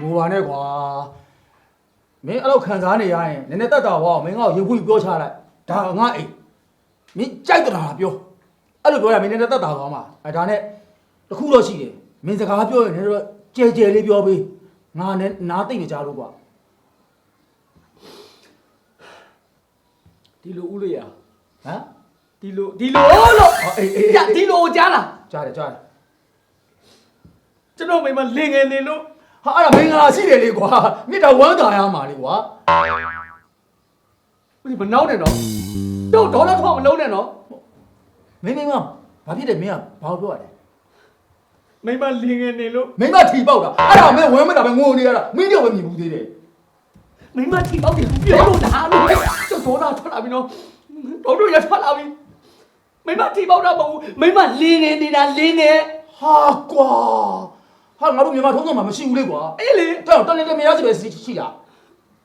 ငိုပါနဲ့ကွာမင်းအဲ့လိုခံစားနေရရင်နည်းနည်းတက်တာဟောမင်းငါ့ကိုရုပ်ဖွင့်ပြောချလိုက်ဒါငါအိမ်မင်းကြိုက်တာလားပြောအဲ့လိုပြောရမင်းနည်းနည်းတက်တာသွားမှာဒါနဲ့တခုတော့ရှိတယ်မင်းစကားပြောရင်လည်းတော့ကြဲကြဲလေးပြောပေးငါနဲ့နားသိမ့်မကြလို့ကွာဒီလိုဦးလေးရဟမ်ဒီလိုလို့အေးဒီလိုကြားလားကြားတယ်ကျွန်တော်မိမလင်ငယ်နေလို့ဟာအဲ့ဒါမင်္ဂလာရှိတယ်လေကွာမြစ်တာဝမ်းသာရမှာလေကွာဒီမနောက်နဲ့တော့တို့ဒေါ်လာထောက်မလုံးနဲ့နော်မင်းဘာဖြစ်တယ်မင်းကဘာပြောရလဲမိမလင်ငယ်နေလို့မင်းမထီပေါက်တာအဲ့ဒါမင်းဝမ်းမတာပဲငိုနေရတာမင်းတော့မမြင်ဘူးသေးတယ်မိမထီပေါက်တယ်ပြောလို့ဒါလို့ကျုပ်ဒေါ်လာထွက်လာပြီနော်တို့ရထွက်လာပြီမိမထီပေါက်တာမဟုတ်ဘူးမိမလင်ငယ်နေတာလင်ငယ်ဟာကွာဟာငါတို့မြန်မာထုံးတော့မှမရှိဘူးလေကွာအေးလေတော်တော်လည်းမရစီပဲရှိတာ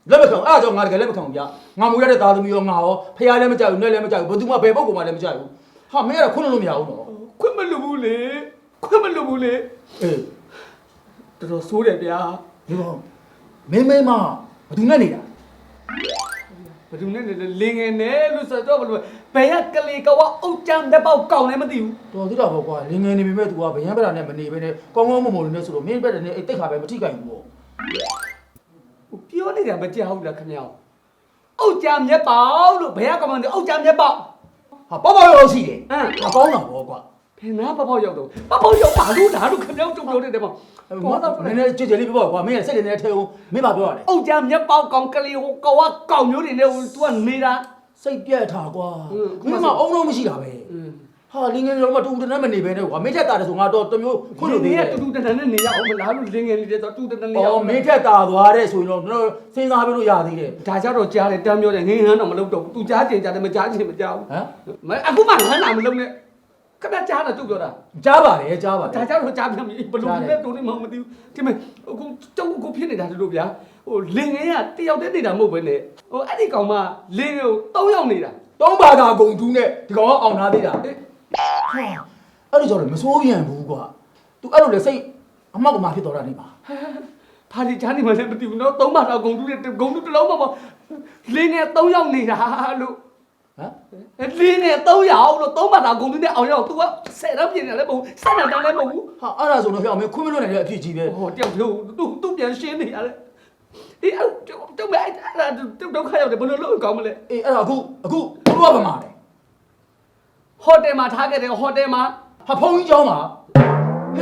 လက်မခံအဲ့ဒါကြောင့်ငါတကယ်လက်မခံဘူးဗျာငါမူရတဲ့သားသမီးရောငါရောဖះလည်းမကြောက်ဘူးနဲ့လည်းမကြောက်ဘူးဘယ်သူမှဘယ်ပုဂ္ဂိုလ်မှလည်းမကြောက်ဘူးဟာမင်းကတော့ခွန်းလို့မရဘူးတော့ခွင့်မလို့ဘူးလေခွင့်မလို့ဘူးလေအေးတော်ဆိုးတယ်ဗျာဒီကောင်မင်းမဘယ်သူနဲ့နေတာဘယ်သူနဲ့လင်ငယ်နဲ့လို့ဆိုတော့ဘယ်ရကလေးကဝအုတ်ချမ်းတဲ့ပေါက်ကောင်းလည်းမသိဘူးတော်သေးတာပေါ့ကွာလင်ငယ်နေပြီမဲ့ तू ကဗျံပရာနဲ့မနေဘဲနဲ့ကောင်းကောင်းမွန်မွန်လေးနဲ့ဆိုတော့မင်းဘက်နဲ့အိတ်တိတ်ခါပဲမထိကြိုက်ဘူးပေါ့ပြောနေတာမကြောက်ဘူးလားခင်ဗျာအုတ်ချမ်းမြက်ပေါက်လို့ဘယ်ရကမှန်းအုတ်ချမ်းမြက်ပေါက်ဟာပေါ့ရောရှိတယ်ဟာကောင်းတာပေါ့ကွာဖင်နာပေါ့ရောက်တော့ပေါ့ရောက်ပါလို့ဒါလို့ခင်ဗျာကြုံပြောနေတယ်ပေါ့နည်းနည်းကြွကြွလေးပြောကွာမင်းရဲ့စိတ်တွေနဲ့ထဲအောင်မင်းဘာပြောရလဲအုတ်ချမ်းမြက်ပေါက်ကောင်ကလေးဟိုကောကကောက်မျိုးတွေနဲ့ तू ကနေတာစိတ်ပြက်ထားကွာမင်းကအုံလုံးမရှိတာပဲဟာလင်းငယ်တော့မတူတန်းမနေပဲနဲ့ကွာမင်းချက်တာတယ်ဆိုငါတော့တမျိုးခွင့်လို့သေးတယ်တူတန်းနဲ့နေရအောင်မလားလို့လင်းငယ်နေတယ်တော့တူတန်းနေရအောင်မင်းချက်တာသွားတဲ့ဆိုရင်တော့ကျွန်တော်စဉ်းစားပြလို့ရသေးတယ်ဒါကြတော့ကြားတယ်တမ်းပြောတယ်ငင်းဟန်းတော့မလုပ်တော့ဘူး तू ကြားကျင်ကြားတယ်မကြားချင်မကြားဘူးဟမ်အခုမှငန်းလာမလုပ်နဲ့ခဏကြားတာသူ့ပြောတာကြားပါတယ်ကြားပါတယ်ဒါကြတော့ကြားပြန်ပြီဘလို့လဲတူနေမှမသိဘူးဒီမဲ့အခုကျုပ်ကိုဖြစ်နေတာတို့ဗျာဟိုလင်းငယ်ကတယောက်တည်းနေတာမဟုတ်ပဲနဲ့ဟိုအဲ့ဒီကောင်မလင်းကို3ယောက်နေတာ3ဘာသာဂုံတူးနဲ့ဒီကောင်ကအောင်ထားသေးတာဟာအဲ့လိုကြောင့်မစိုးပြန်ဘူးကွာ तू အဲ့လိုလေစိတ်အမောက်ကမှဖြစ်တော်တာနေပါဖာလီချားနေမှလည်းမသိဘူးနော်3ဘာသာဂုံတူးနဲ့ဂုံတူးတစ်လုံးမပေါ့လင်းငယ်3ယောက်နေတာလို့ဟမ်လင်းငယ်3ယောက်လို့3ဘာသာဂုံတူးနဲ့အောင်ရောက် तू က10တော့ပြင်တယ်လည်းမဟုတ်7တော့တန်းလည်းမဟုတ်ဘူးဟာအဲ့ဒါဆိုတော့ဟဲ့မင်းခွင့်မလွတ်နိုင်တဲ့အဖြစ်ကြီးပဲဟောတယောက်တို့ तू ပြန်ရှင်းနေရတယ်အေးအဲ့တော့မဲအဲ့ဒါဒုက္ခရောက်တယ်ဘယ်လိုလုပ်ကောင်းမလဲအေးအဲ့ဒါအခုတို့ကဘာမှလဲဟိုတယ်မှာထားခဲ့တယ်ဟိုတယ်မှာဟာဖုန်းကြီးเจ้าမှာဟဲ့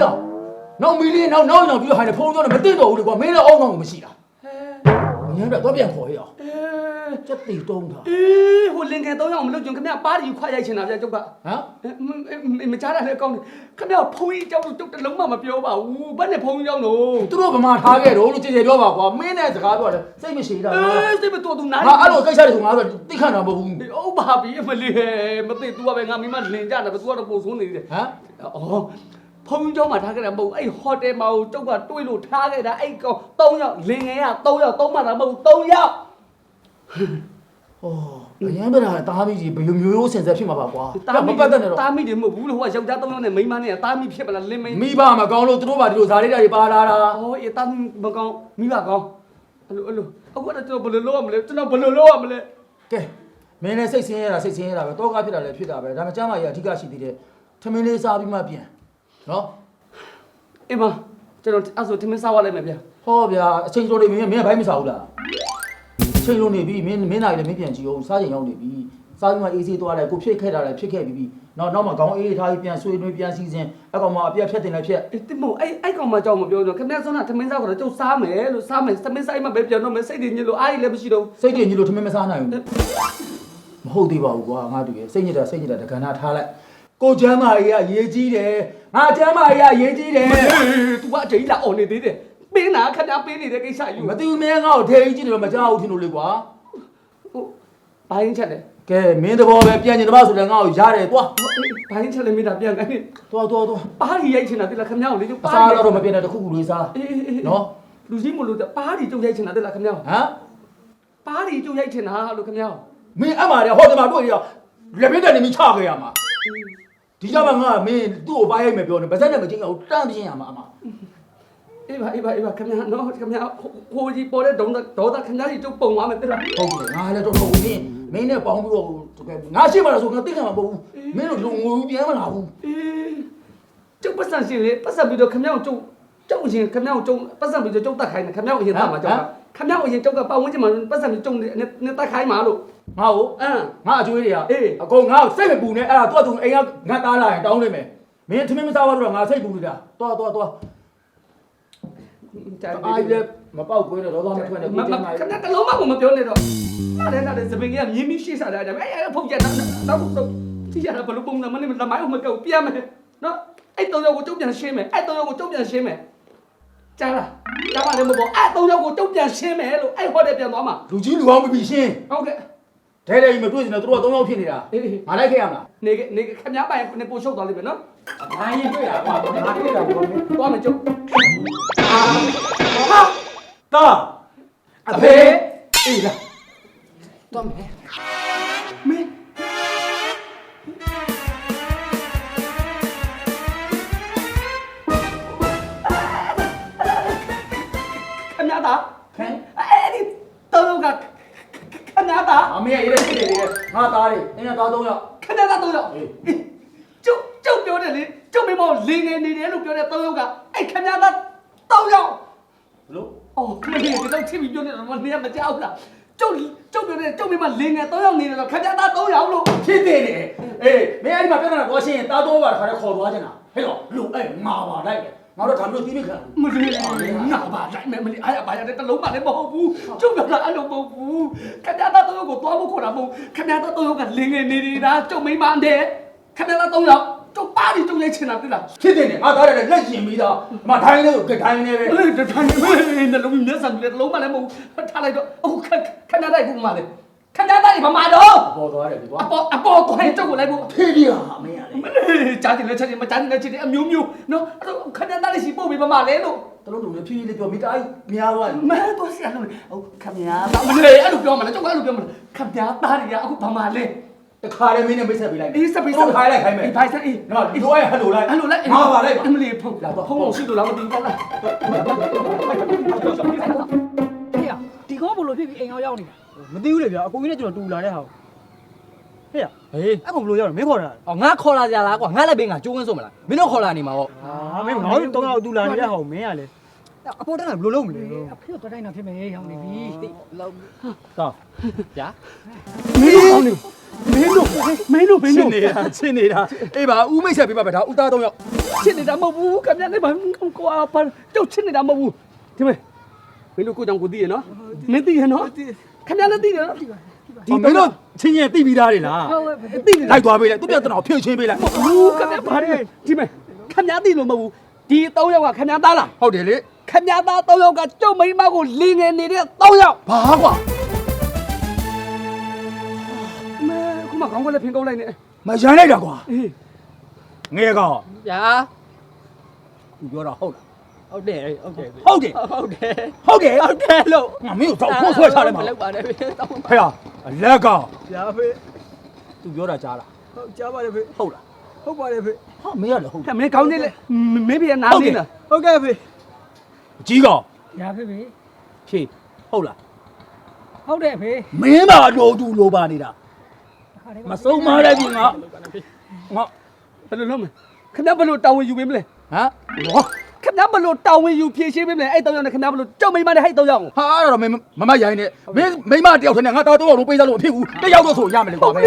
နောက်မီလီနောက်ပြီးဟိုင်းနေဖုန်းကြောင်းနဲ့မသိတော့ဘူးလေကွာမင်းလည်းအောင်းကောင်းကိုမရှိတာဟဲ့ငင်းတော့ပြန်ခေါ်ရအောင်စက်တီတုံးတာဟိုလင်ငယ်3ယောက်မလို့ကျွန်ခင်ဗျပါတီခွာရိုက်ချင်တာဗျကျုပ်ကဟမ်မကြားတာလည်းကောင်းတယ်ခင်ဗျဖုန်းကြီးเจ้าတို့ကျုပ်တလုံးမှမပြောပါဘူးဘာနဲ့ဖုန်းကြီးเจ้าတို့သူတို့ဗမာထားခဲ့တော့လို့ကြည်ကြပြောပါကွာမင်းနဲ့စကားပြောတယ်စိတ်မရှိတာစိတ်မတော်သူနားငါအဲ့လိုကိစ္စတွေဆိုငါဆိုသိခန့်တာမဟုတ်ဘူးဟုတ်ပါပြီမလေးမသိ तू ကပဲငါမိမလင်ကြတယ် तू ကတော့ပုံဆိုးနေတယ်ဟမ်အော်ဖုန်းကြောင်းမှာထားခဲ့တာမဟုတ်အဲ့ဟိုတယ်မှာကျုပ်ကတွေးလို့ထားခဲ့တာအဲ့ကောင်3ယောက်လင်ငယ်က3ယောက်3မှတာမဟုတ်3ယောက်ဟောအရင်ကတားမိကြီးဘယ်လိုမျိုးစင်ဆက်ဖြစ်မှာပါကွာမပတ်သက်နဲ့တော့တားမိတယ်မဟုတ်ဘူးလို့ဟိုကယောက်ျား3ယောက်နဲ့မိန်းမနဲ့တားမိဖြစ်မလားလင်းမိန်းမိဘမကောင်းလို့သူတို့ဘာဒီလိုဇာလေးတွေပါလာတာဟောအေးတားမိမကောင်းမိဘကောင်းအဲ့လိုအခုကတော့ကျွန်တော်ဘယ်လိုလုပ်ရမလဲကျွန်တော်ဘယ်လိုလုပ်ရမလဲကဲမင်းလည်းစိတ်ဆင်းရဲတာပဲတောကားဖြစ်တာလည်းဖြစ်တာပဲဒါမှကျမ်းမာရေးအဓိကရှိသေးတယ်ထမင်းလေးစားပြီးမှပြန်နော်အေးမကျွန်တော်အဲ့ဆိုထမင်းစားရလိုက်မယ်ဗျဟောဗျာအချိန်တော်နေမင်းဘိုင်းမစားဘူးလားအချိန်လုံးနေပြီမင်းနိုင်လည်းမင်းပြန်ကြည့်အောင်စားချိန်ရောက်နေပြီစားပြီးမှအေးဆေးသွားတယ်ကိုဖြစ်ခဲ့တာလည်းဖြစ်ခဲ့ပြီနောက်မှခေါင်းအေးထားပြီးပြန်ဆွေးနွေးပြန်စီစဉ်အကောင်မှအပြတ်ဖြတ်တင်လည်းဖြတ်တင်မို့အဲ့ကောင်မှကြောက်မပြောတော့ခင်ဗျားစွမ်းတာထမင်းစားကတော့ကျုပ်စားမယ်လို့စားမယ်သမင်းစားမှပဲပြန်တော့မယ်စိတ်တွေညစ်လို့အားရလည်းမရှိတော့စိတ်တွေညစ်လို့ထမင်းမစားနိုင်ဘူးမဟုတ်သေးပါဘူးကွာငါတူရဲ့စိတ်ညစ်တာတက္ကနာထားလိုက်ကိုချမ်းမာကြီးကရေးကြီးတယ်ငါချမ်းမာကြီးကရေးကြီးတယ် तू ကအချိန်လာအော်နေသေးတယ်ပင်းနာခဏပေးနေတဲ့ကိစ္စယူမသိဘူးမင်းငါ့ကိုထဲကြီးကြည့်တယ်တော့မကြောက်ဘူးထင်လို့လေကွာဟုတ်ဘိုင်းချက်လေကဲမင်းတဘောပဲပြန်ကျင်တပါဆိုလည်းငါ့ကိုရတယ်သွားဘိုင်းချက်လေမင်းတာပြန်ကနေသွားပါးရီရိုက်ချင်တာတိလားခမ ्या ကိုလေပါးရီတော့မပြင်းတဲ့တခုခုလေးစားနော်လူကြီးမလို့ပါးရီကျုပ်ရိုက်ချင်တာတိလားခမ ्या ဟမ်ပါးရီကျုပ်ရိုက်ချင်တာလို့ခမ ्या မင်းအမှားတယ်ဟောတယ်မှာတွေ့ရလက်ပြတ်တယ်နေမိချခဲ့ရမှာဒီကြောင့်ငါမင်းသူ့ကိုပါရိုက်မယ်ပြောနေဗဇက်နဲ့မချင်းအောင်တန်းပြင်းရမှာအမ အေးပါခင်ဗျာနော်ခင်ဗျာဟိုကြီးပေါ်တဲ့ဒေါသခင်ဗျာကြီးကျုပ်ပုံသွားမယ်တဲ့လား ဟုတ်တယ်ငါလည်းတော့ဟုတ်ဘူးမင်းနဲ့ပေါင်းပြီးတော့ငါရှိမှတော့ဆိုငါသိခံမှာမဟုတ်ဘူးမင်းတို့လုံငွေပြန်မလာဘူး အေးကျုပ်ပတ်စံရှင်လေပတ်စံပြီးတော့ခင်ဗျာကိုကျုပ်အရင်ခင်ဗျာကိုကျုပ်ပတ်စံပြီးတော့ကျုပ်တတ်ခိုင်းတယ်ခင်ဗျာကိုအရင်တတ်မှာကျုပ်ကခင်ဗျာကိုအရင်ကျုပ်ကပတ်ဝန်းကျင်မှာပတ်စံပြီးကျုပ်နဲ့တတ်ခိုင်းမှာလို့ ငါ့ကိုငါအကျွေးတွေကအကုန်ငါ့ကိုစိတ်မပူနဲ့အဲ့ဒါသူ့အတူအိမ်ကငါတားလာရင်တောင်းလိုက်မယ်မင်းထမင်းမစားတော့ငါစိတ်ပူနေတာသွားအားလည်းမပေါက်ကွေးတော့တော့မထွက်နဲ့ကိုကျမ်းလာ ခင်ဗျာတလုံးမှမပြောနဲ့တော့နားတယ်စပင်ကြီးကမြင်းမြင်းရှိစားတယ်အဲ့ဖုန်ချက်နောက်ကြည့်ရတာဘလို့ပုံစံမနဲ့လမိုင်းအောင်မကောက်ပြန်မယ်နော်အဲ့3ယောက်ကိုကျုပ်ပြန်ရှင်းမယ်အဲ့3ယောက်ကိုကျုပ်ပြန်ရှင်းမယ်ကြားလားကြားပါလေမပေါ့အဲ့3ယောက်ကိုကျုပ်ပြန်ရှင်းမယ်လို့အဲ့ဟောတယ်ပြန်သွားမှာ လူကြီးလူအောင်မပြီးရှင်း ဟုတ်ကဲ့ ဒဲဒဲကြီးမတွေ့စင်တော့သူတို့က3ယောက်ဖြစ်နေတာငါလိုက်ခဲ့ရမလား နေခင်ဗျားပိုင်နေပို့ရှုပ်သွားလိမ့်မယ်နော် ငါရင်တွေ့ရကွာငါတွေ့တာဘောမင်း သွားမယ်ကျုပ် တာအဖေအေးလား သွားမယ်မင်းခင်ဗျားသား ဟမ် အဲ့ဒီ3ယောက်ကခင်ဗျားသား အမေရဲ့ရေးတဲ့ဖြစ်နေတယ်ငါသားတွေအင်းကသား3ယောက် ခင်ဗျားသား3ယောက်ကျုပ်ပြောတယ်လေကျုပ်မိမောလင်းနေနေတယ်လို့ပြောတဲ့3ယောက်ကအဲ့ခင်ဗျားသား3ယောက် ဘလို့ အော်မင်းဒီတော့ချင်းပြီးပြောနေတော့မနေမကြောက်လားကျုပ်ပြောတယ်ကျုပ်မိမလင်းနေ3ယောက်နေတယ်တော့ခင်ဗျားသား3ယောက်လို့ ဖြစ်နေတယ်အေးမင်းအဲ့ဒီမှာပြဿနာသွားရှင်းရင်သားတော့ပါတခါတည်းခေါ်သွားချင်တာဟဲ့တော့လူအဲ့ငါပါလိုက်တယ်ငါတို့ဒါမျိုးတီးမိခံ မလေးငါပါလိုက်မယ်မလေးအားရပါရတဲ့တလုံးမှလည်းမဟုတ်ဘူးကျုပ်ပြောတာအဲ့လိုမဟုတ်ဘူးခင်ဗျားသား3ယောက်ကိုသွားဖို့ခေါ်တာမဟုတ်ခင်ဗျားသား3ယောက်ကလင်းနေနေတာကျုပ်မိမနဲ့ခင်ဗျားသား3ယောက်ကျုပ်ပါပြီးကျုပ်ရိုက်ချင်တာသိလား ဖြစ်နေတယ်ငါသားတွေလက်ကျင်ပြီးသားဒီမှာဒိုင်းလေးကိုဒိုင်းနေပဲ အဲ့ဒါထိုင်နေနှလုံးမျက်စံလည်းလုံးမလည်းမဟုတ်ထားလိုက်တော့အခုခဏတိုက်ခုမှလည်းခဏတိုက်ဘာမှတော့ ပေါ်သွားတယ်ကွာ အပေါ်သွားရင်ကျုပ်ကိုလိုက်ဖို့ ဖေးပြရအမေရတယ် မလေးကြားတယ်လက်ချက်မကြားတယ်လက်ချက်အမျိုးမျိုးနော်အဲ့တော့ခဏတိုက်ရှိပို့ပြီးဘာမှလဲလို့ တလုံးလုံးလေးဖြည်းဖြည်းလေးပြောမိတာကြီးများသွားတယ် မဲတော့ဆရာလို့ဟုတ်ခမညာမလေးအဲ့လိုပြောမှလည်းကျုပ်ကအဲ့လိုပြောမှလည်းခမညာသားတွေကအခုဘာမှလဲ တခါတည်းမင်းနဲ့မိတ်ဆက်ပေးလိုက် အေးစပိ ခိုင်းလိုက်ခိုင်းမယ် ဖိုင်စအေး နော်ဒီတော့ဟဲ့လိုလိုက် အဲ့လိုလိုက် ငါပါလိုက်ပါ အမလေးဖုန်းလာတော့ဖုန်းရှိလို့လားမသိဘူးလား ဟေ့ရဒီကောဘလို့ဖြစ်ပြီးအိမ်အောင်ရောက်နေတာ မသိဘူးလေဗျာအကိုကြီးနဲ့ကျွန်တော်တူလာတဲ့ဟာဟဲ့ရ ဟေး အဲ့ကောင်ဘလို့ရောက်တယ်မင်းခေါ်တာ အော်ငါခေါ်လာကြလားကွာငါလည်းဘေးငါကျိုးဝင်းဆုံးမလားမင်းတို့ခေါ်လာနေမှာပေါ့ ဟာမင်းငါတို့တော့တူလာနေတဲ့ဟာကိုမင်းကလေအပေါ်တက်တာဘလို့လုံးမလဲ အဖေတော့တိုင်းတော့ဖြစ်မယ်ရောင်းနေပြီလောက် ကောင်း ဗျာ မင်းတို့ ရှင်းနေတာရှင်းနေတာအေးပါဦးမိတ်ဆက်ပေးပါပဲဒါဦးသား3ယောက် ချစ်နေတာမဟုတ်ဘူးခင်ဗျားလည်းဘာကွာပါကျုပ်ချစ်နေတာမဟုတ်ဘူးဒီမဲ့မင်းတို့ကိုကြောင့်ကိုသိရနော်မင်းသိရနော်ခင်ဗျားလည်းသိတယ်နော် ဒီမင်းတို့ချင်းချင်းသိပြီးသားတွေလား သိတယ် လိုက်သွားပေးလိုက်သူပြဿနာကိုဖြည့်ချင်းပေးလိုက် ဘူးခင်ဗျားဘာလဲဒီမဲ့ခင်ဗျားသိလို့မဟုတ်ဘူးဒီ3ယောက်ကခင်ဗျားသားလား ဟုတ်တယ်လေ ခင်ဗျားသား3ယောက်ကကျုပ်မိန်းမကိုလင်းငယ်နေတဲ့3ယောက် ဘာကွာ မဲခုမှခေါင်းကလည်းဖင်ကုန်းလိုက်နေ မရမ်းလိုက်တာကွာ အေး ငယ်ကောင် ဗျာ သူပြောတာဟုတ်လား ဟုတ်တယ်ဟုတ်တယ် ဟုတ်တယ် ဟုတ်တယ် ဟုတ်တယ် ဟုတ်တယ်လို့ ငါမင်းကိုတော့ဖိုးဆွဲချလိုက်မှာ မလောက်ပါနဲ့ဖေတောင်း ဖေဟာအလက်ကောင် ဗျာဖေ သူပြောတာကြားလား ဟုတ်ကြားပါတယ်ဖေ ဟုတ်လား ဟုတ်ပါတယ်ဖေ ဟာမင်းရတယ်ဟုတ် ဟဲ့မင်းခေါင်းလေးမင်းပြနားလေးလား ဟုတ်ကဲ့ဖေ အကြီးကောင် ညာဖေဖေ ဖြေဟုတ်လား ဟုတ်တယ်ဖေ မင်းသာတော်သူလိုပါနေတာမဆုံးမလိုက်ပြီငါငါ ဘယ်လိုလုပ်မလဲခင်ဗျားဘယ်လိုတောင်းဝင်ယူပေးမလဲ ဟမ်ဟော ခင်ဗျားဘယ်လိုတောင်းဝင်ယူဖြည့်ရှင်းပေးမလဲအဲ့3ယောက်နဲ့ခင်ဗျားဘယ်လိုကြောက်မိမနဲ့ဟဲ့3ယောက်ကို ဟာအဲ့တော့မမရိုင်းနဲ့မင်းမိမတယောက်တည်းနဲ့ငါတော့တော့လုံးပေးစားလို့မဖြစ်ဘူးတယောက်တော့ဆိုရမယ်လေကွာမင်း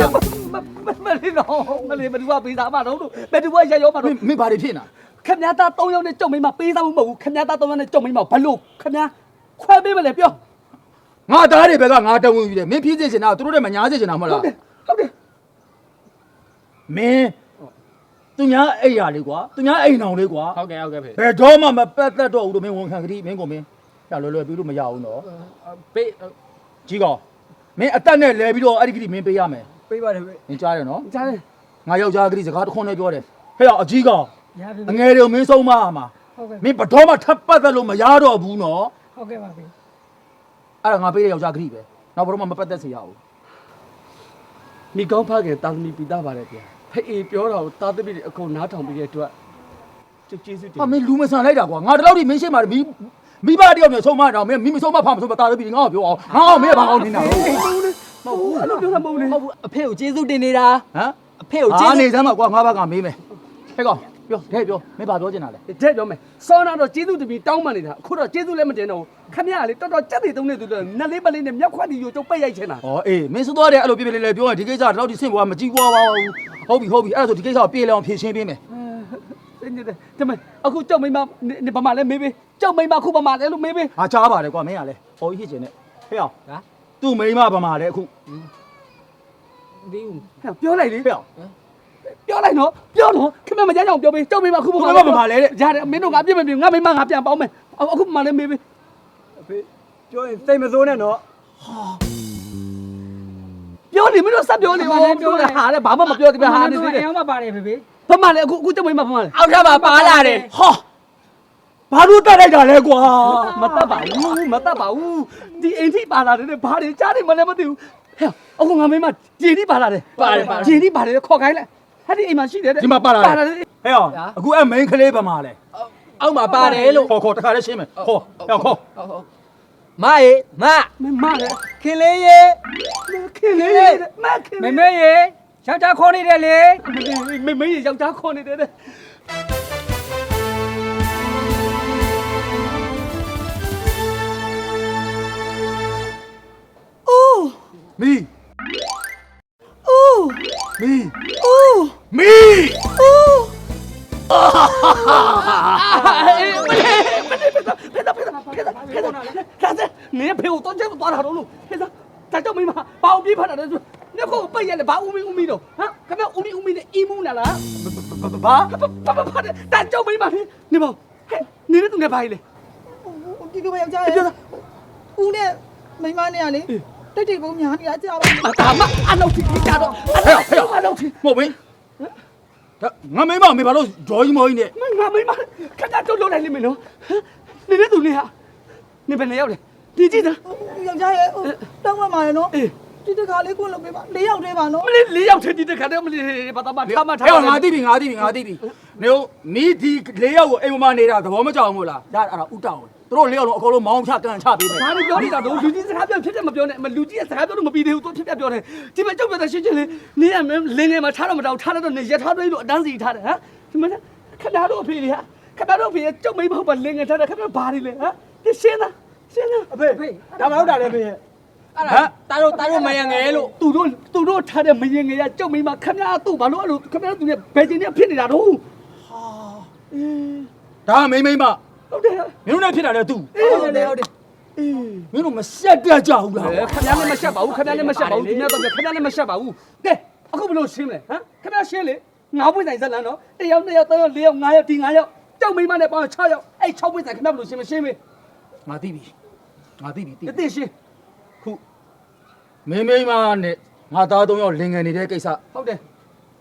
မလေးတော့မလေးဘယ်သူကပေးသားမတော့ဘယ်သူကရရောမတော့ မင်းဘာတွေဖြစ်နေ ခင်ဗျားသား3ယောက်နဲ့ကြောက်မိမပေးသားမှုမဟုတ်ဘူးခင်ဗျားသား3ယောက်နဲ့ကြောက်မိမဘယ်လိုခင်ဗျားခွဲပေးမလဲပြော ငါသားတွေဘက်ကငါတဝင်းယူတယ်မင်းဖြည့်စေချင်တာသူတို့တွေမညာစေချင်တာမဟုတ်လား ဟုတ်တယ် မင်းသူများအိမ်ရလေးကွာသူများအိမ်အောင်လေးကွာ ဟုတ်ကဲ့ဟုတ်ကဲ့ဖေ ဘယ်တော့မှမပတ်သက်တော့ဘူးလို့မင်းဝန်ခံကြည့်မင်းကိုမင်းရလွယ်လွယ်ပြီးလို့မရဘူးနော် ဖေး ကြီးကောင်မင်းအသက်နဲ့လဲပြီးတော့အဲ့ဒီကလေးမင်းပေးရမယ် ပေးပါတယ်ဖေ မင်းကြားတယ်နော် ကြားတယ် ငါယောက်ျားကလေးစကားတစ်ခွန်းနဲ့ပြောတယ်ဟဲ့အကြီးကောင် ညာဖေ အငယ်တွေကိုမင်းဆုံးမရမှာ ဟုတ်ကဲ့ မင်းဘယ်တော့မှထပ်ပတ်သက်လို့မရတော့ဘူးနော် ဟုတ်ကဲ့ပါဖေ အဲ့ဒါငါပေးတဲ့ယောက်ျားကလေးပဲနောက်ဘယ်တော့မှမပတ်သက်စေရဘူး မိကောင်းဖခင်တာသမီပိသားပါတယ်ဗျာဖေးပြောတာကိုတာသမီတွေအကုန်နားထောင်ပြီးတဲ့အတွက် ကျေးဇူးတင် ဟာမင်းလူမဆန်လိုက်တာကွာငါတလောက်ထိမင်းရှင်းမှာမိဘတယောက်နဲ့ဆုံးမတော့မင်းမိမဆုံးမဖမဆုံးမတာပြီးငါ့ကိုပြောအောင်ငါ့ကိုမင်းဘာကောင်းနေတာလဲ မဟုတ်ဘူးအဲ့လိုပြောတာမဟုတ်လေ မဟုတ်ဘူးအဖေကိုကျေးဇူးတင်နေတာ ဟမ် အဖေကိုကျေး အား ဇူး နေစမ်းမှာကွာငါဘက်ကမေးမယ်ဟဲ့ကောင်ပြောတဲ့ပြောမင်းဘာပြောချင်တာလဲ တဲ့ပြောမယ်စောနာတော့ကျေးဇူးတပီတောင်းမှနေတာအခုတော့ကျေးဇူးလည်းမတင်တော့ဘူးခမရလေတော်တော်ကြက်တွေသုံးနေသူတော့နက်လေးပလေးနဲ့မြောက်ခွက်တီကိုကျုပ်ပိတ်ရိုက်ချင်တာ ဩအေးမင်းစသွားတယ်အဲ့လိုပြပြလေးလေးပြောရင်ဒီကိစ္စတော့ဒီဆင့်ဘွားမကြည့်ပွားပါဘူးဟုတ်ပြီအဲ့ဒါဆိုဒီကိစ္စကိုပြေလောင်ဖြေရှင်းပေးမယ် ဒီမဲ့အခုကျုပ်မိမဘာမှလည်းမေးပေးကျုပ်မိမအခုဘာမှလည်းလို့မေးပေး ဟာချားပါတယ်ကွာမင်းကလည်းဟောကြီးဖြစ်ချင်နဲ့ဟဲ့အောင် ဟာ သူ့မိန်းမဗမာလဲအခု ဒီဦး ပြောလိုက်လေ ဟဲ့အောင် ပြောလိုက်နော်ပြောတော့ခင်ဗျမကြောက်ပြောပေးကျုပ်မိမအခုရတယ်မင်းတို့ငါပြစ်မပြငါမိမငါပြန်ပေါင်းမယ်အခုမှလည်းမေးပေး အဖေပြောရင်စိတ်မစိုးနဲ့နော် ပြောနေမင်းတို့စပြောနေပါနဲ့ပြောတာဟာတဲ့ဘာမှမပြောသေးဘူးဟာနေသေးတယ် အောင်မပါတယ်ဖေဖေ ဘာမှလည်းအခုကျုပ်မိမဘာမှလည်း အောက်ထပ်မှာပါလာတယ် ဟာဘာလို့တက်လိုက်တာလဲကွာ မတတ်ပါဘူးဒီအိမ်ထိပါလာတယ်ဘာတွေကြားနေမလဲမသိဘူးဟဲ့အခုငါမိမဂျင်းထိပါလာတယ်ဂျင်းထိပါတယ်ခေါ်ခိုင်းလိုက်ဟာဒီအိမ်မှာရှိတယ် ဒီမှာပါလာတယ်ဟဲ့အောင်အခုအဲ့မိန်းကလေးဗမာလဲ အောက်မှာပါတယ်လို့ ခေါ်တခါလေးရှင်းမယ်ခေါ်ဟဲ့ခေါ် မရေမ မင်းမလည်း ခင်လေးရေ ခင်လေးမခင် မေမေရေယောက်ျားခေါ်နေတယ်လေ မေးယောက်ျားခေါ်နေတယ် မီမီမီ နေဖေကိုတော့ကျတော့သွားတာတော့လို့ဟဲ့ဒါကြောင့်မိမဘာအောင်ပြေးဖတ်တာလဲဆိုနေကိုပိတ်ရလေဘာဦးမီတော့ဟမ်ခင်ဗျဦးမီနဲ့အီမူနာလား ဘာ ဘာဒါကြောင့်မိမနေပါဟဲ့နေနဲ့သူနဲ့ဘာလဲ ဒီလိုပဲယောက်ျားရဲ့ဦးနဲ့မိန်းမနဲ့ကလေတိတ်တိတ်ပုံများနေတာကြာပါ ဒါမှအနောက်ထိကြတော့အနောက်ထိ မဟုတ်ဘူးဒါငါမိန်းမမေဘာလို့ဂျော်ကြီးမော်ကြီးနဲ့ ငါမိမခက်တာတော့လုံးလိုက်လိမ့်မယ်နော်နေနဲ့သူနဲ့ဟာနေပဲနေရောက်တယ်ဒီကြည့်တာ ယောက်ျားရဲ့တောင်းမှမှာရနော်ဒီတခါလေးကိုလုပ်ပေးပါ၄ယောက်တည်းပါနော် မလေး၄ယောက်ထဲဒီတခါတည်းမလေးဘာသာမထားမထား ဟဲ့ငါသိပြီနေမီဒီ၄ယောက်ကိုအိမ်မနေတာသဘောမကြောက်ဘူးလားဒါအဲ့ဒါဥတောင်းသူတို့၄ယောက်လုံးအကုန်လုံးမောင်းချကန်ချပေးမယ် ဘာလို့ပြောနေတာတော့လူကြီးစကားပြောဖြစ်တယ်မပြောနဲ့လူကြီးကစကားပြောလို့မပြီးသေးဘူးသူဖြစ်ပြပြောတယ်ဒီမဲ့ကြောက်ပြတဲ့ရှင်းချင်းလေးနေရလင်းငယ်မှာထားတော့မတောင်းထားတော့နေရထားတွေးလို့အတန်းစီထားတယ်ဟမ်ဒီမဲ့ခဏတော့အဖေလေးဟာခဏတော့အဖေကြောက်မိမဟုတ်ပါလင်းငယ်ထားတယ်ခဏဘာတွေလဲဟမ်ဒီရှင်းလား အဖေဒါမှမဟုတ်တာလေဖေ အဲ့ဒါတာတို့မယံငယ်လို့ သူတို့ထားတဲ့မရင်ငယ်ရကြောက်မိမခဏသူ့ဘာလို့အဲ့လိုခဏသူနဲ့ဘယ်ချင်းနဲ့ဖြစ်နေတာတော့ ဒါမိန်းမ ဟုတ်တယ် မင်းတို့နဲ့ဖြစ်တာလေသူ ဟုတ်တယ် မင်းတို့မဆက်တက်ကြဘူးလား ခဏနဲ့မရှက်ပါဘူးခဏနဲ့မရှက်ပါဘူးဒီမြတ်တော့ခဏနဲ့မရှက်ပါဘူးကဲအခုဘယ်လိုရှင်းမလဲဟမ်ခဏရှင်းလေငါးပွင့်ဆိုင်ဇက်လန်နော်1ယောက်2ယောက်3ယောက်4ယောက်5ယောက်ဒီ5ယောက်ကြောက်မိမနဲ့ပေါင်း6ယောက်အဲ့6ပွင့်ဆိုင်ခဏဘယ်လိုရှင်းမရှင်းမေး ငါသိပြီသိ အသိရှင်း ခုမင်းမနဲ့ငါသား၃ယောက်လင်ငယ်နေတဲ့ကိစ္စ ဟုတ်တယ်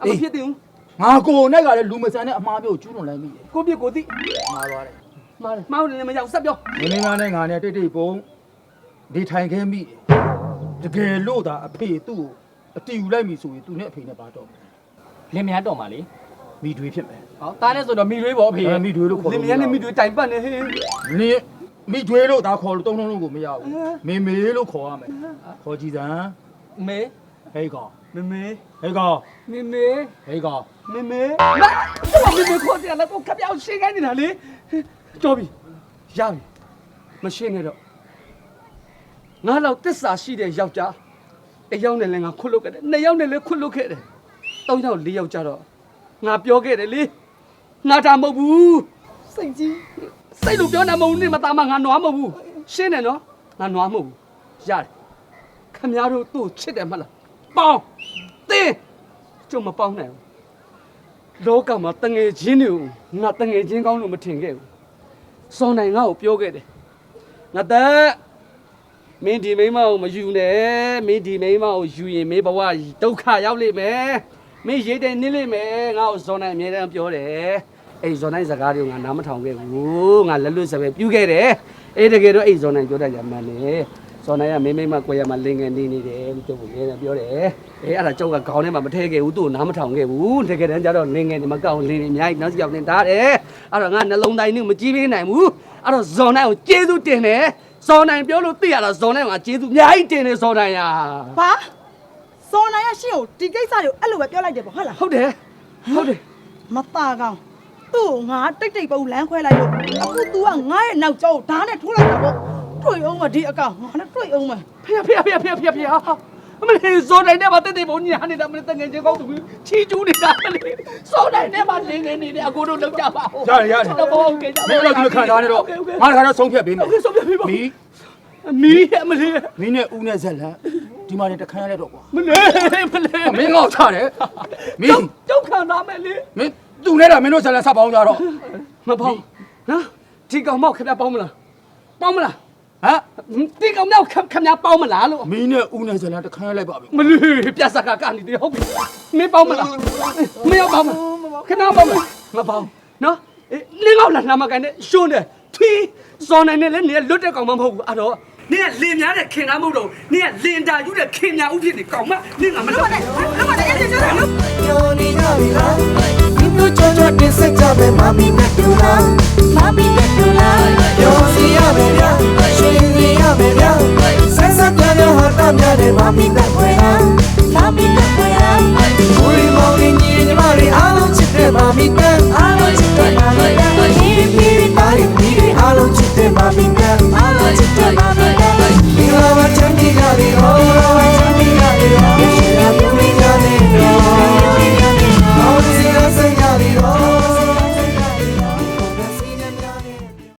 အမဖြစ်သေးဘူး ငါကိုနဲ့ကလည်းလူမဆန်တဲ့အမှားမျိုးကျူးလွန်လိုက်မိတယ် ကိုပြကိုသိ မှားသွားတယ် မားတယ်မောင်းနေမရောက်ဆက်ပြော မင်းနဲ့ငါနဲ့တိတ်ပုံဒီထိုင်ခဲမိတယ်တကယ်လို့သာအဖေသူ့ကိုအတီယူလိုက်ပြီဆိုရင်သူနဲ့အဖေနဲ့ပါတော့ လင်မယားတော်မှာလေ မိတွေဖြစ်မယ် ဟောတားနဲ့ဆိုတော့မိရွေးပေါ့အဖေ မိတွေလို့ခေါ် လင်မယားနဲ့မိတွေတိုင်ပတ်နေဟေး နင်းမိတွေလို့ဒါခေါ်လို့တုံးလုံးကိုမရဘူးမေမေလို့ခေါ်ရမယ်ခေါ်ကြည့်စမ်း မေ ဟဲ့ကောင် မမေ ဟဲ့ကောင် မမေ ဟဲ့ကောင် မမေမမေခေါ်တယ်လည်းကိုကပြောင်းရှင်းခိုင်းနေတာလေတော်ပြီရပြီမရှင်းနဲ့တော့ငါတော့တစ္ဆာရှိတဲ့ယောက်ျားတစ်ယောက်နဲ့လည်းငါခွတ်လုပ်ခဲ့တယ်နှစ်ယောက်နဲ့လည်းခွတ်လုပ်ခဲ့တယ်သုံးယောက်လေးယောက်ကြတော့ငါပြောခဲ့တယ်လေငါတာမဟုတ်ဘူး စိတ်ကြီး စိတ်လို့ပြောနေမဟုတ်နဲ့မသားမငါနွားမဟုတ်ဘူးရှင်းတယ်နော်ငါနွားမဟုတ်ဘူးရတယ်ခမများတို့သူ့ချစ်တယ်မလားပေါင်းတင်းကျုံမပေါင်းနိုင်ဘူးလောကမှာတငယ်ချင်းတွေကိုငါတငယ်ချင်းကောင်းလို့မထင်ခဲ့ဘူးစောနိုင်ငါ့ကိုပြောခဲ့တယ်ငါတဲ့မင်းဒီမိန်းမကိုမယူနဲ့မင်းဒီမိန်းမကိုယူရင်မင်းဘဝဒုက္ခရောက်လိမ့်မယ်မင်းရေးတယ်နင်းလိမ့်မယ်ငါ့ကိုစောနိုင်အမြဲတမ်းပြောတယ်အဲ့ဇော်နိုင်စကားတွေကိုငါနားမထောင်ခဲ့ဘူးငါလက်လွတ်စပယ်ပြူးခဲ့တယ်အဲ့တကယ်တော့အဲ့ဇော်နိုင်ပြောတတ်ရမှန်တယ် စော်နိုင်ကမင်းမကွယ်ရမှာလင်ငယ်နေတယ်လို့ကျုပ်ကလည်းပြောတယ်အဲ့ဒါကျုပ်ကခေါင်းထဲမှာမထဲခဲ့ဘူးသူ့ကိုနားမထောင်ခဲ့ဘူးတကယ်တမ်းကျတော့လင်ငယ်နေမကောက်လင်နေအများကြီးနောက်စီရောက်နေတာတဲ့အဲ့တော့ငါနှလုံးသားနဲ့မကြည့်ပေးနိုင်ဘူးအဲ့တော့ဇော်နိုင်ကိုကျေးဇူးတင်တယ်ဇော်နိုင်ပြောလို့သိရတာဇော်နိုင်ကကျေးဇူးအများကြီးတင်တယ်ဇော်နိုင်ရ ဘာစောနိုင်ရရှင့်ကိုဒီကိစ္စတွေကိုအဲ့လိုပဲပြောလိုက်တယ်ပေါ့ဟုတ်လား ဟုတ်တယ်ဟုတ်တယ် မသားကောင်သူ့ကိုငါတိတ်ပုံလမ်းခွဲလိုက်လို့အခု तू ကငါရဲ့နောက်ကျောဓာတ်နဲ့ထိုးလိုက်တာပေါ့တွေ့အောင်မဒီအကောင်ငါနဲ့တွေ့အောင်မ ဖေအမလေးဇော်နိုင်နဲ့မတက်တဲ့ဘုံညာနေတာမင်းတငယ်ချင်းကောင်းသူချီကျူးနေတာမလေးဇော်နိုင်နဲ့မလင်းနေနေတယ်အကိုတို့လောက်ကြပါဦး ရတယ်တော့ဘောဟုတ်ကဲ့မင်းအဲ့လိုဒီခံစားနေတော့ငါတခါတော့ဆုံးဖြတ်ပေးမယ် ဟုတ်ကဲ့ဆုံးဖြတ်ပေးပါမီးအမလေး မင်းနဲ့ဦးနဲ့ဇက်လန်ဒီမှာနေတခါရတော့ကွာ မလေး မင်းငေါ့ချတယ်မင်း ကျုပ်ခံသားမယ်လေ မင်းသူနဲ့တော့မင်းတို့ဇက်လန်ဆက်ပေါင်းကြတော့ မပေါင်းနော်ဒီကောင်မောက်ခင်ဗျာပေါင်းမလားပေါင်းမလား ဟမ် ဒီကောင်မောက်ခင်ဗျာပေါင်းမလားလို့ မင်းနဲ့ဦးနဲ့ဇက်လန်တခါရလိုက်ပါပြီ မလေးပြဿနာကနေတယ်ဟုတ်ပြီမင်းပေါင်းမလားမင်းပေါင်းမလားခင်ဗျာပေါင်းမပေါင်းနော်လင်းကောက်လာနာမကန်နဲ့ရှုံးတယ်ထွီးစော်နိုင်နဲ့လည်းနေလွတ်တဲ့ကောင်မဟုတ်ဘူးအဲ့တော့နင်ကလင်များတဲ့ခင်သားမဟုတ်တော့နင်ကလင်တာယူတဲ့ခင်များဥဖြစ်နေကောင်မနင်ကမလုပ်နဲ့ Yoni Navila, Indo Jojo Dissabe, Mami Metula, Mami Metula, Yosi Averia, Shindi Averia, Sensa Piano Hatamia de Mami Metuela, Mami Metuela.